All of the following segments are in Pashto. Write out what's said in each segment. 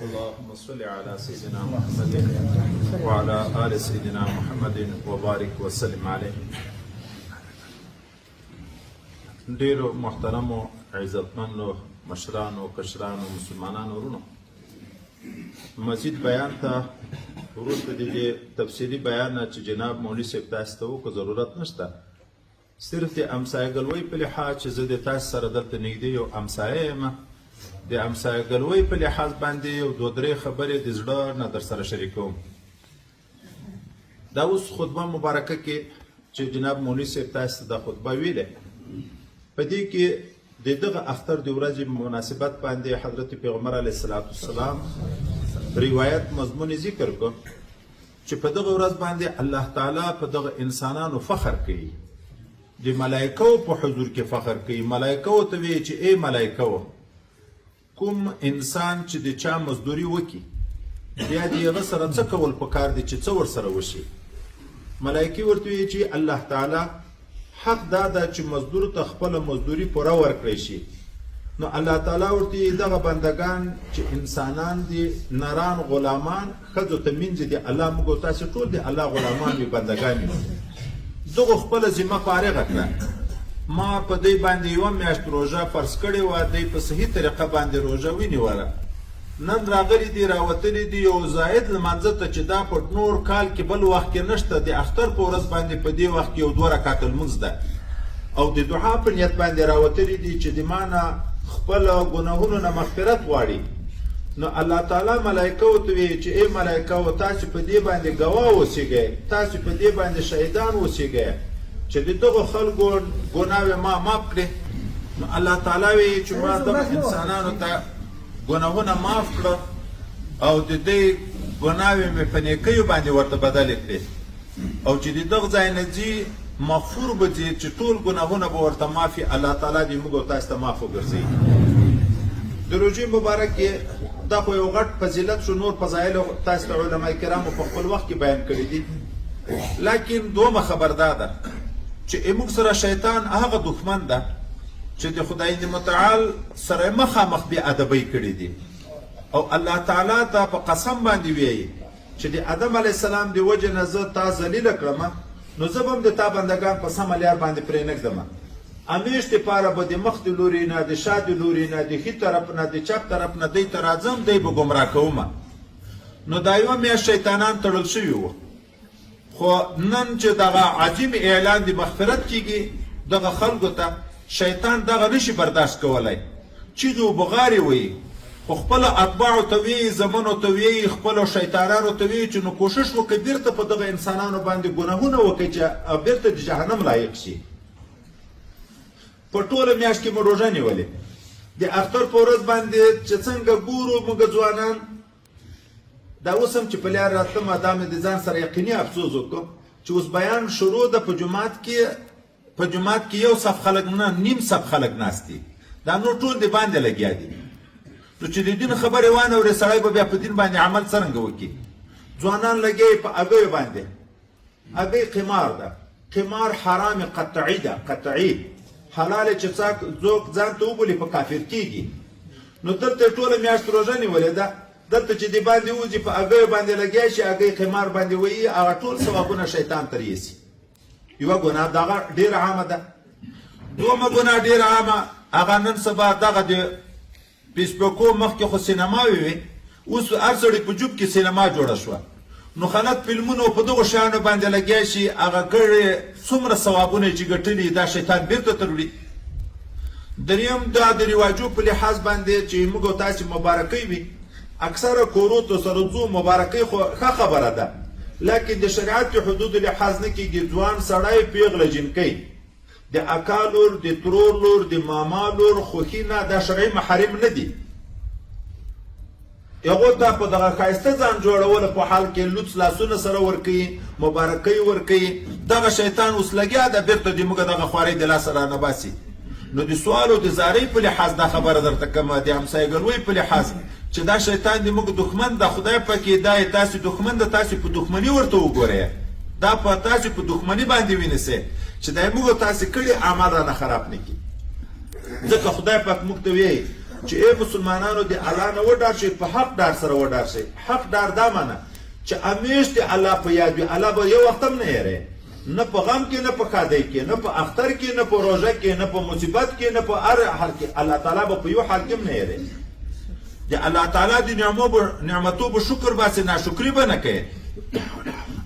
اللهم صل على سيدنا محمد وعلى آل سيدنا محمد وبارك وسلم عليه. ډیرو محترمو عزتمنو مشرانو کشرانو مسلمانانو ورونو، مزید بیان ته وروسته د دې تفصیلي بیان نه چې جناب مولوي صاحب تاسو ته وکړو ضرورت نشته، صرف د امسایه‌ګلوۍ په لحاظ چې زه د تاسو سره دلته نږدې یو امسایه یم، د امسایه‌ګلوۍ په لحاظ باندې یو دوه درې خبرې د زړه نه در سره شریکوم. دا اوس خطبه مبارکه کې چې جناب مولوي صاحب تاسو ته دا خطبه ویلې، په دې کې د دغه اختر د ورځې مناسبت باندې حضرت پیغمبر علیه السلام روایت مضمون ذکر کو چې په دغه ورځ باندې الله تعالی په دغه انسانانو فخر کوي، د ملائکو په حضور کې فخر کوي. ملائکو ته وایي چې ای ملائکو، کوم انسان چې د چا مزدوري وکړي بیا د هغه سره څه کول پکار دي چې څه ورسره وشي؟ ملائکې ورته وایي چې الله تعالی حق دا ده چې مزدور ته خپله مزدوري پوره ورکړی شي. نو الله تعالی ورته دغه بندگان چې انسانان دي، نران غلامان، ښځو ته مینځي دي، الله موږ تاسې ټول د الله غلامان وي، بندگان یو، دغه خپله ذمه فارغه کړه. ما په دې باندې یوه میاشت روژه فرض کړې وه، دی په صحیح طریقه باندې روژه ونیوله. نن راغلي دي راوتلي دي یو زاید لمانځه ته چې دا په نور کال کې بل وخت کې نشته، د اختر په ورځ باندې په دې وخت کې یو 2 رکعته لمونځ ده، او د دعا په نیت باندې راوتلي دي چې د ما نه خپل ګناهونو نه مغفرت غواړي. نو الله تعالی ملائکو ته وایي چې ای ملائکو، تاسو په دې باندې ګواه اوسېږئ، تاسو په دې باندې شهیدان اوسېږئ چې د دغو خلکو ګناوې ما معاف کړې. نو الله تعالی وایي چې ما دغه انسانانو ته ګناهونه معاف کړه او د دې ګناوې مې په نیکیو باندې ورته بدلې کړې، او چې د دغه ځای نه ځي مغفور به ځي چې ټول ګناهونه به ورته معاف وي. الله تعالی دې موږ او تاسو ته معاف وګرځوي. د روژې مبارک کې دا خو یو غټ فضیلت شو، نور فضایل تاسو ته علما کرامو په خپل وخت کې بیان کړي دي، لیکن دومره خبر دا ده چې موږ سره شیطان هغه دښمن ده چې د خدای متعال سره مخامخ بې ادبۍ کړي دي، او الله تعالی ته په قسم باندې وایي چې د آدم علیه السلام د وجې نه زه تا ذلیله کړم، نو زه به هم د تا بندګان په سمه لار باندې پرېنږدم. همیش دپاره به د مخ د لوري نه، د شا د لوري نه، د ښي طرف نه، د چپ طرف نه دی ته راځم، دی به ګمراه کوم. نو دا یوه میاشت شیطانان تړل شوي وو، خو نن چې دغه عظیم اعلان د مغفرت کیږي دغه خلکو ته، شیطان دغه نشي برداشت کولی، چیغې و بغارې وایي، خو خپله اتباعو ته وایي، زمنو ته وایي، خپلو شیطانانو ته وایي چې نو کوشش وکړئ بیرته په دغه انسانانو باندې ګناهونه وکړئ چې بیرته د جهنم لایق شي. په ټوله میاشت کې مو روژه نیولې، د اختر په ورځ باندې چې څنګه ګورو موږ ځوانان، دا اوس هم چې په لار راتلم دا مې د ځان سره یقیني افسوس وکړو چې اوس بیان شروع ده، په جومات کې یو صف خلک نه، نیم صف خلک ناست دي، دا نور ټول د باندې لګیا دي. نو چې د دین خبرې وانورې سړی به بیا په دین باندې عمل څرنګه وکړي؟ ځوانان لګیا په هګیو باندې، هګۍ قمار ده، قمار حرام قطعي ده، قطعي حلال چې څوک ځان ته وبولي په کافر کېږي. نو دلته ټوله میاشت روژه نیولې ده، دلته چې د باندې وځي په هګیو باندې لګیا شي، هګۍ قمار باندې وایي، هغه ټول ثوابونه شیطان ته ریسي. یوه ګناه دغه ډېره عامه ده. دومه ګناه ډېره عامه، هغه نن سبا دغه د فیسبوکو مخکې خو سینماوې وې، اوس هر سړي په جوب کې سینما جوړه شوه، نو خلک فلمونو په دغو شیانو باندې لګیا شي، هغه ګړې څومره ثوابونه چې ګټلي دا شیطان بیرته تروړي. دریم دا د رواجو په لحاظ باندې چې موږ او تاسې مبارکۍ وي، اکثره کورو ته سره ځو، مبارکۍ خو ښه خبره ده، لیکن د شریعت حدود لحاظ نه کېږي. ځوان سړی پیغله جنکۍ، د اکا لور، د ترور لور، د ماما لور، خوښي نه، دا شرعي محارم نه دي. هغو ته په دغه ښایسته ځان جوړولو په حال کې لوڅ لاسونه سره ورکوي، مبارکۍ ورکوي، دغه شیطان اوس لګیا ده بیرته د موږ دغه خوارۍ د لاسه رانه باسي. نو د سوال او د زارۍ په لحاظ دا خبره درته کومه، د همسایه‌ګلوۍ په لحاظ چې دا شیطان د موږ دښمن ده، خدای پاکې دا یې تاسې دښمن ده، تاسې په دښمني ورته وګورئ، دا په تاسې په دښمني باندې ونیسئ چې دا یې موږ تاسې کړي اعمال رانه خراب نه کړي. ځکه خدای پاک موږ ته وایي چې ای مسلمانانو د الله نه وډار شئ په حق ډار سره وډار شئ. حق ډار دا معنی چې همیش د الله په یاد وي. الله به یو وخت هم نه هېرئ، نه په غم کې، نه په ښادۍ کې، نه په اختر کې، نه په روژه کې، نه په مصیبت کې، نه په هر حال کې. الله تعالی به په یو حال کې هم نه هېرئ. د الله تعالی د نعمتو به شکر باسئ، ناشکري به نه کوئ،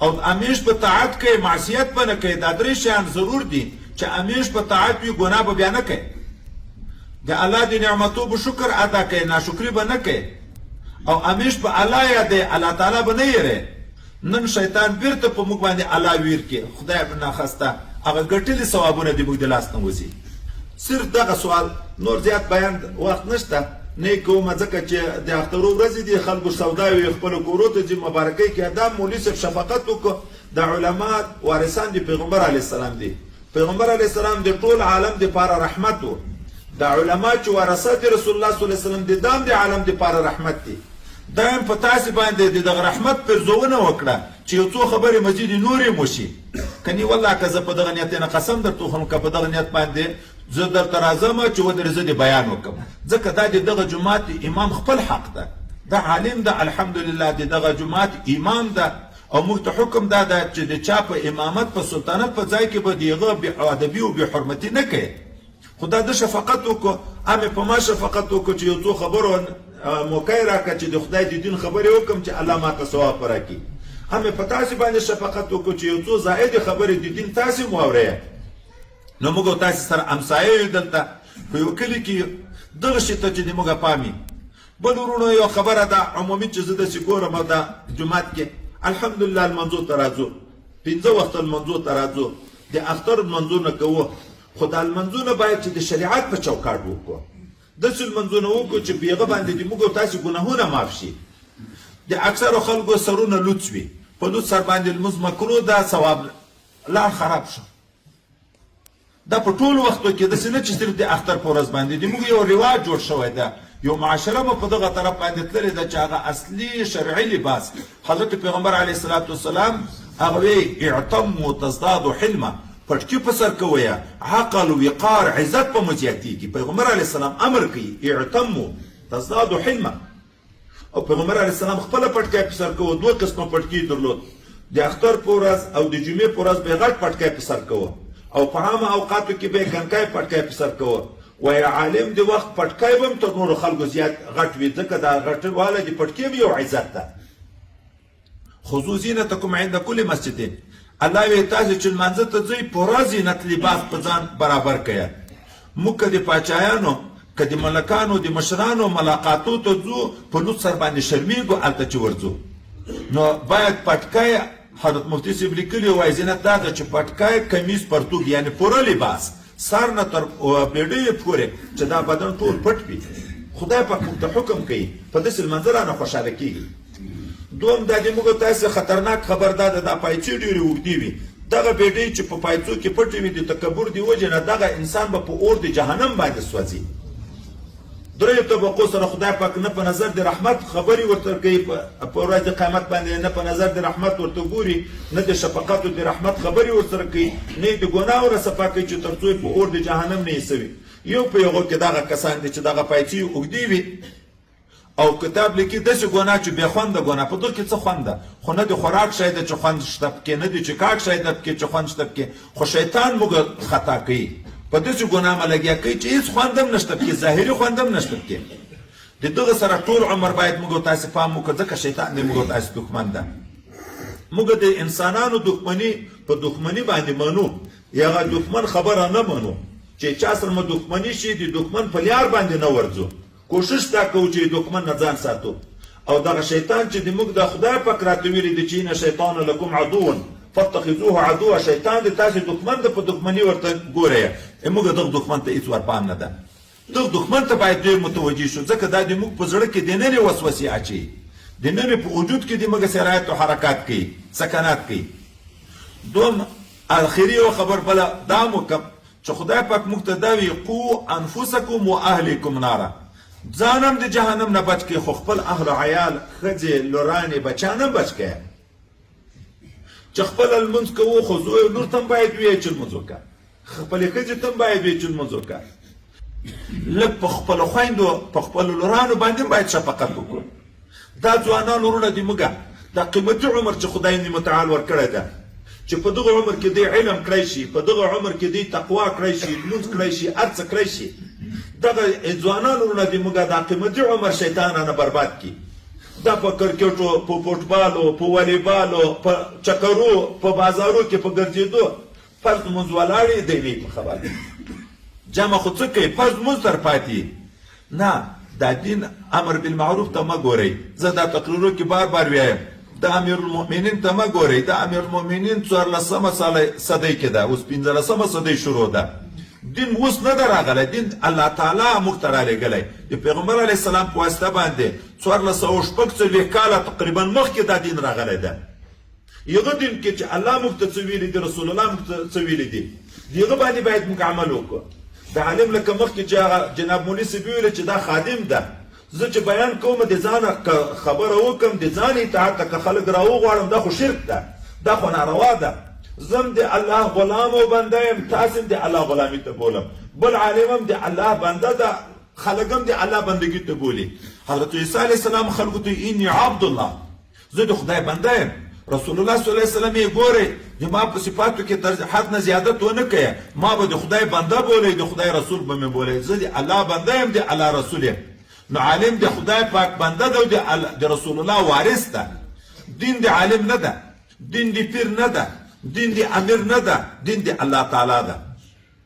او همیش په طاعت کوئ، معصیت به نه کوئ. دا درې شیان ضرور دي چې همیش په طاعت وي، ګناه به بیا نه کوئ. د الله د نعمتو به شکر ادا کوئ، ناشکري به نه کوئ، او همیش په الله یادئ، الله تعالی به نه هېرئ. نن شیطان بیرته په موږ باندې الله ویر کې خدای په ناخواسته هغه ګټلي ثوابونه د موږ د لاس نه وځي. صرف دغه سوال، نور زیات بیان وخت نشته نه کومه، ځکه چې د اخترو ورځې دي، خلکو سودا وي، خپلو کورو ته ځي، مبارکۍ کې دا مولوي صاحب شفقت وکړو. د علما وارثان د پیغمبر علیه السلام دي. پیغمبر علیه السلام د ټول عالم دپاره رحمت و. د علما چې ورثه د رسول الله صلی الله علیه وسلم دي، دا هم د عالم دپاره رحمت دي. دا هم په تاسې باندې د دغه رحمت پرزونه وکړه چې یو څو خبرې مزید نورې موشي. کني والله که زه په دغه نیت نه قسم درته وخورم، که په دغه نیت باندې زه درته راځم چې ودرې زه دې بیان وکړم، ځکه دا د دغه جومات امام خپل حق ده. دا عالم ده، الحمدلله د دغه جومات امام ده، او موږ ته حکم دا ده چې د چا په امامت په سلطنت په ځای کې به د هغه بېادبي او بېحرمتي نه کوي. خو دا د شفقت وکړو، امې په ما شفقت وکړو چې یو څو خبرو موقع راکړه چې د خدای د دین خبرې وکړم چې الله ماته ثواب راکړي. همې په تاسې باندې شفقت وکړو چې یو څو زائدې خبرې د دین تاسې مو واورئ. نو موږ او تاسې سره همسایه یو دلته په یو کلي کې دغه شي ته چې د موږ پامي. بل ورونو یو خبره ده عمومي چې زه داسې ګورم او دا جومات کې الحمدلله لمانځو ته راځو، 5 وخته لمانځو ته راځو، د اختر لمانځونه کوو، خو دا لمانځونه باید چې د شریعت په چوکاټ وکړو. داسې لمانځونه وکړو چې په هغه باندې د موږ او تاسې ګناهونه معاف شي. د اکثرو خلکو سرونه لوڅ وي، په لوڅ سر باندې لمونځ مکروه ده، ثواب لار خراب شو. دا په ټولو وختو کې داسې نه چې صرف د اختر په ورځ باندې د موږ یو رواج جوړ شوی ده، یو معاشره مو په دغه طرف باندې تللې ده چې هغه اصلي شرعي لباس حضرت پیغمبر علیه الصلاة والسلام هغه وی اعتموا تزدادوا حلما، پټکی په سر کوئ، عقل، وقار، عزت په مو زیاتېږي. پیغمبر علیه السلام امر کوي اعتموا تزدادوا حلما، او پیغمبر علیه السلام خپله پټکی په سر کوو. 2 قسمه پټکي درلود، د اختر په ورځ او د جمعې په ورځ به یې غټ پټکی په سر کوو، او په عامه اوقاتو کې به یې کنکای پټکی په سر کوو. وایي عالم د وخت پټکی به هم تر نورو خلکو زیات غټ وي، ځکه دا غټوالی د پټکي هم یو عزت ده. خذوا زینتکم عند کل مسجد، الله وی تاسې چې لمانځه ته ځئ پوره زینت لباس په ځان برابر کړه. موږ که د پاچایانو، که د ملکانو، د مشرانو ملاقاتو ته ځو، په لوڅ سر باندې شرمېږو هلته چې ورځو، نو باید پټکی، حضرت مفتي صاحب لیکلي وایي زینت دا ده چې پټکی، کمیز، پرتوګ، یعنې پوره لباس سر نه تر بیډۍ پورې چې دا بدن ټول پټ وي. خدای پاک موږ ته حکم کوي، په داسې لمانځه رانه خوشحاله کېږي. دوم دا د موږ تاسې خطرناک خبر دا ده، دا پایڅې ډېرې اوږدې وي. دغه بیډۍ چې په پایڅو کې پټې وي د تکبر د وجې نه دغه انسان به په اور د جهنم باندې سوځي. 3 طبقو سره خدای پاک نه په نظر د رحمت خبرې ورته کوي په ورځ د قیامت باندې، نه په نظر د رحمت ورته ګوري، نه د شفقت او د رحمت خبرې ورسره کوي، نه د ګناه ور صفا کوي چې تر څو په اور د جهنم نه ایسوي. یو په یو کې دغه کسان دي چې دغه پایڅې اوږدې وي او کتاب لیکي داسې ګناه چې بې خونده ګناه. په دغه کې څه خوند ده؟ خو نه د خوراک شی ده چې خوند شته پکې، نه د چکاک شی ده پکې چې خوند شته پکې، خو شیطان موږ خطا کوي، په داسې ګناه مه لګیا کوي چې هېڅ خوند هم نشته پکې، ظاهري خوند هم نشته پکې. د دغه سره ټول عمر باید موږ او تاسې پام وکړو، ځکه شیطان دی موږ او تاسې دښمن ده. موږ د انسانانو دښمني په دښمني باندې منو، هغه دښمن خبره نه منو چې چا سره مو دښمني شي د دښمن په لار باندې نه ورځو. کوشش دا کوو چې دښمن نه ځان ساتو. او دغه شیطان چې د موږ د خدای پاک راته ویلي دي چې ان شیطان لکم عدو فاتخذوه عدوا، شیطان د تاسې دښمن ده، په دښمني ورته ګورئ. موږ دغه دښمن ته هېڅ ورپام نه ده. دغه دښمن ته باید ډېر متوجه شو، ځکه دا د موږ په زړه کې دننه وسوسې اچوي، دننه په وجود کې د موږ سرایت او حرکات کوي، سکنات کوي. دوم اخري یو خبر بله دا وکړم چې خدای پاک موږ ته دا وایي قو انفسکم و اهلیکم ناره، ځانم د جهنم نه بچ کړئ، خو خپل اهل و عیال، ښځې، لورانې، بچیان هم بچ کړئ. چې خپله لمونځ کوو، خو زوی لور ته هم باید ویې چې لمونځ وکړه، خپلې ښځې ته هم باید ویې چې لمونځ وکړه. لږ په خپلو خویندو په خپلو لورانو باندې باید شفقت وکړو. دا ځوانان ورونه دي موږ دا قیمتي عمر چې خدای دې متعال ورکړی ده چې په دغه عمر کې دی علم کړی شي، په دغه عمر کې دی تقوا کړی شي، لمونځ کړی شي، هر څه کړی شي. دغه ځوانان ورونه دي موږ دا قیمتي عمر شیطانانه برباد کړي. دا په کرکټو، په فوټبالو، په والیبالو، په چکرو، په بازارو کې په ګرځېدو فرض لمونځ ولاړې دی نه په خبره جمع خو څه کوي؟ فرض لمونځ تر پاتې نه. دا دین امر بالمعروف ته مه ګورئ. زه دا تقریرو کې بار بار وایم د امیرالمؤمنین ته مه ګورئ. د امیرالمؤمنین 14مه صدۍ کې ده، اوس 15مه صدۍ شروع ده. دین اوس نه ده راغلی، دین الله تعالی موږ ته رالیږلی د پیغمبر علیه السلام په واسطه باندې 1446 کاله تقریبا مخکې دا دین راغلی ده. یغه دین کې چې الله موږ ته څه ویلي دي، رسول الله موږ ته څه ویلي دي، دغه باندې باید موږ عمل وکړو. د عالم لکه مخکې چې جناب مولوي صاحب ویلي چې دا خادم ده، زه چې بیان کوم د ځانه خبره وکم د ځان اطاعت ته که خلک راوغواړم دا خو شرک ده، دا خو ناروا ده. زم د الله غلام او بنده یم، تاسو د الله غلامي ته بولم، بل عالم هم د الله بنده ده، خلک هم د الله بندګي ته بولي. حضرت عیسی علیه السلام خلکو ته انی عبد الله، زه د خدای بنده یم. رسول الله صلی الله علیه وسلم یې ګورئ د ما په صفاتو کې تر حد نه زیادت ونه کوي، ما به د خدای بنده بولئ، د خدای رسول به مې بولئ. زه د الله بنده یم، د الله رسول یم. نو عالم د خدای پاک بنده ده او د رسول الله وارث ده. دین د عالم نه ده، دین د پیر نه ده، دین د امیر نه ده، دین د الله تعالی ده.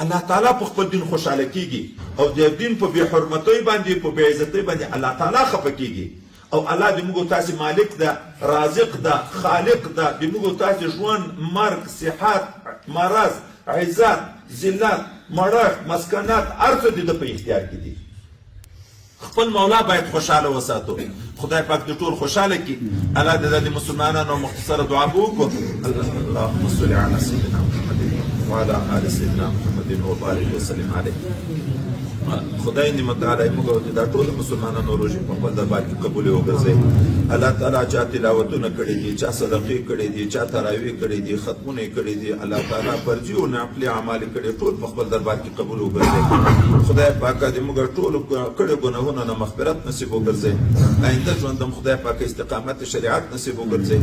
الله تعالی په خپل دین خوشحاله کیږي او د دین په بې حرمتۍ باندې په بې عزتۍ باندې الله تعالی خفه کیږي. او الله د موږ تاسو مالک ده، رازق ده، خالق ده. د موږ تاسو ژوند، مرګ، صحت، مرض، عزت، ذلت، مړښت، مسکنات هر څه د په اختیار کې دي. خپل مولا باید خوشاله وساتو. خدای پاک دې ټول خوشاله کړي. الله دې د مسلمانانو مختصره دعا وکړو. اللهم صل علی سیدنا محمد وعلى آل سیدنا محمد وبارک وسلم علیه. خدای دې متعال موږ د ټول مسلمانانو روزي په خپل دربار کې قبول وګرځي. الله تعالی چا تلاوتونه کړي دي، چا صدقې کړي دي، چا تراویح کړي دي، ختمونه کړي دي. الله تعالی فرضي او نافلي اعمال کړي، ټول په خپل دربار کې قبول وګرځي. خدای پاک دې موږ ټول کړي ګناهونه نه مغفرت نصیب وګرځي. آینده ژوند خدای پاک استقامت شریعت نصیب وګرځي.